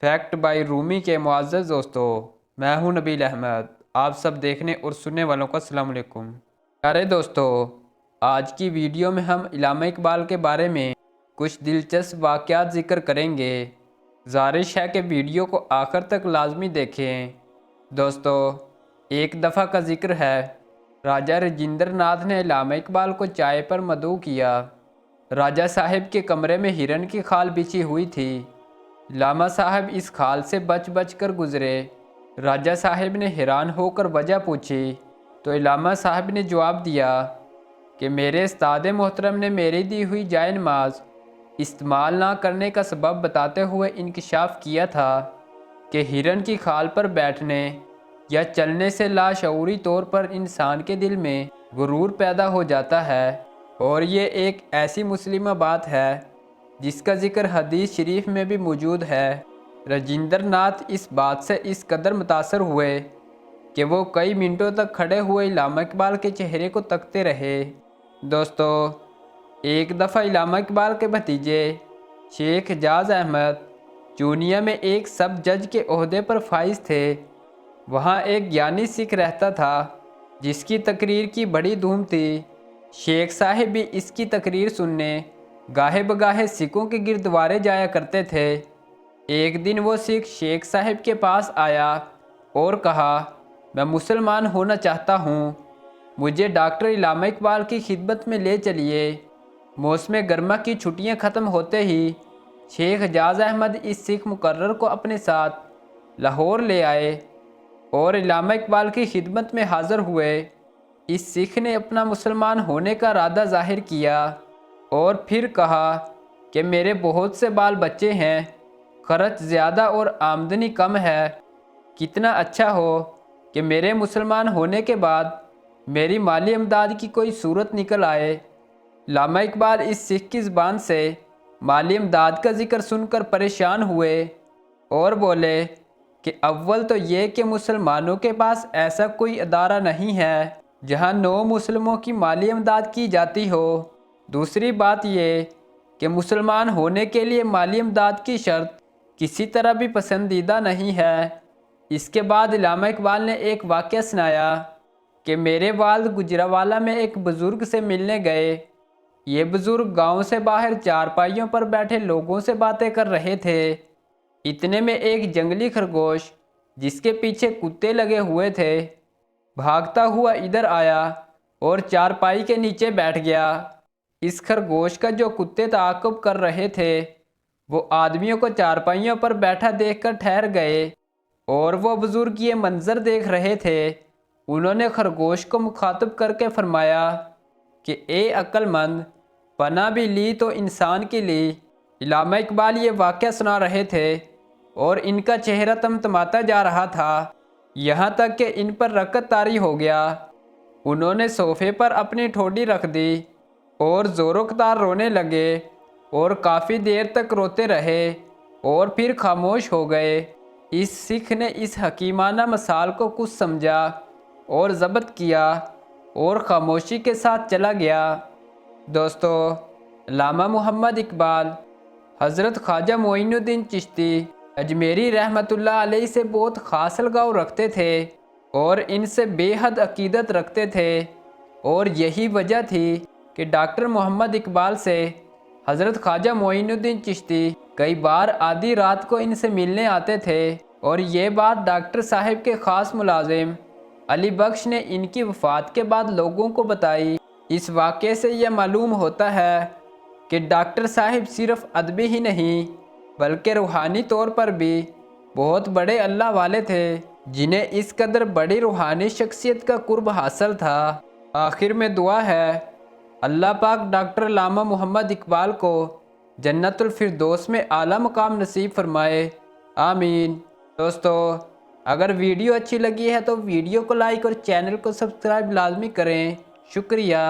Fact bye Rumi के मुअज़्ज़ज़ दोस्तों, मैं हूं नबील अहमद। आप सब देखने और सुनने वालों को अस्सलाम वालेकुम। प्यारे दोस्तों, आज की वीडियो में हम इल्लामा इकबाल के बारे में कुछ दिलचस्प वाक़यात ज़िक्र करेंगे। गुज़ारिश है कि वीडियो को आखिर तक लाजमी देखें। दोस्तों, एक दफ़ा का ज़िक्र है, राजा राजेंद्र नाथ ने इल्लामा इकबाल को चाय पर मदऊ किया। राजा साहब के कमरे में हिरन की खाल बिछी हुई थी। इल्लामा साहब इस खाल से बच बच कर गुजरे। राजा साहब ने हैरान होकर वजह पूछी तो इल्लामा साहब ने जवाब दिया कि मेरे उस्ताद मोहतरम ने मेरी दी हुई जाए नमाज इस्तेमाल ना करने का सबब बताते हुए इंकशाफ किया था कि हिरन की खाल पर बैठने या चलने से लाशऊरी तौर पर इंसान के दिल में गुरूर पैदा हो जाता है, और ये एक ऐसी मुस्लिमा बात है जिसका जिक्र हदीस शरीफ में भी मौजूद है। राजेंद्र नाथ इस बात से इस कदर मुतासर हुए कि वो कई मिनटों तक खड़े हुए इल्लामा इकबाल के चेहरे को तकते रहे। दोस्तों, एक दफ़ा इल्लामा इकबाल के भतीजे शेख एजाज अहमद चूनिया में एक सब जज के ओहदे पर फाइज थे। वहाँ एक ज्ञानी सिख रहता था जिसकी तकरीर की बड़ी धूम थी। शेख साहिब भी इसकी तकरीर सुनने गाहे बगाहे सिखों के गिरद्वारे जाया करते थे। एक दिन वो सिख शेख साहिब के पास आया और कहा, मैं मुसलमान होना चाहता हूँ, मुझे डॉक्टर इल्लामा इकबाल की खिदमत में ले चलिए। मौसम गर्मा की छुट्टियाँ ख़त्म होते ही शेख एजाज अहमद इस सिख मुकर्रर को अपने साथ लाहौर ले आए और इल्लामा इकबाल की खिदमत में हाज़िर हुए। इस सिख ने अपना मुसलमान होने का इरादा ज़ाहिर किया और फिर कहा कि मेरे बहुत से बाल बच्चे हैं, खर्च ज़्यादा और आमदनी कम है। कितना अच्छा हो कि मेरे मुसलमान होने के बाद मेरी माली इमदाद की कोई सूरत निकल आए। इल्लामा इकबाल इस सिख की ज़बान से माली इमदाद का ज़िक्र सुनकर परेशान हुए और बोले कि अव्वल तो ये कि मुसलमानों के पास ऐसा कोई अदारा नहीं है जहाँ नौ मुस्लिमों की माली इमदाद की जाती हो। दूसरी बात ये कि मुसलमान होने के लिए माली इमदाद की शर्त किसी तरह भी पसंदीदा नहीं है। इसके बाद इल्लामा इकबाल ने एक वाक़या सुनाया कि मेरे वालिद गुजरावाला में एक बुज़ुर्ग से मिलने गए। ये बुज़ुर्ग गांव से बाहर चारपाइयों पर बैठे लोगों से बातें कर रहे थे। इतने में एक जंगली खरगोश जिसके पीछे कुत्ते लगे हुए थे भागता हुआ इधर आया और चारपाई के नीचे बैठ गया। इस खरगोश का जो कुत्ते ताक़ुब कर रहे थे वो आदमियों को चारपाइयों पर बैठा देखकर ठहर गए और वो बुज़ुर्ग ये मंज़र देख रहे थे। उन्होंने खरगोश को मुखातब करके फरमाया कि ए अक्लमंद, पनाह भी ली तो इंसान की ली। इल्लामा इकबाल ये वाक़या सुना रहे थे और इनका चेहरा तमतमाता जा रहा था, यहाँ तक कि इन पर रकत तारी हो गया। उन्होंने सोफ़े पर अपनी ठोडी रख दी और ज़ोरोकतार रोने लगे और काफ़ी देर तक रोते रहे और फिर खामोश हो गए। इस सिख ने इस हकीमाना मसाल को कुछ समझा और ज़ब्त किया और ख़ामोशी के साथ चला गया। दोस्तों, इल्लामा मोहम्मद इकबाल हज़रत ख्वाजा मोइनुद्दीन चिश्ती अजमेरी रहमतुल्लाह अलैह से बहुत ख़ास लगाव रखते थे और इनसे बेहद अकीदत रखते थे, और यही वजह थी कि डॉक्टर मोहम्मद इकबाल से हज़रत ख्वाजा मोइनुद्दीन चिश्ती कई बार आधी रात को इनसे मिलने आते थे। और ये बात डॉक्टर साहब के ख़ास मुलाजिम अली बख्श ने इनकी वफ़ात के बाद लोगों को बताई। इस वाक़े से यह मालूम होता है कि डॉक्टर साहब सिर्फ़ अदबी ही नहीं बल्कि रूहानी तौर पर भी बहुत बड़े अल्लाह वाले थे, जिन्हें इस कदर बड़ी रूहानी शख्सियत का कुर्ब हासिल था। आखिर में दुआ है अल्लाह पाक डॉक्टर इल्लामा मोहम्मद इकबाल को जन्नतुल फिरदौस में आला मकाम नसीब फरमाए, आमीन। दोस्तों, अगर वीडियो अच्छी लगी है तो वीडियो को लाइक और चैनल को सब्सक्राइब लाजमी करें। शुक्रिया।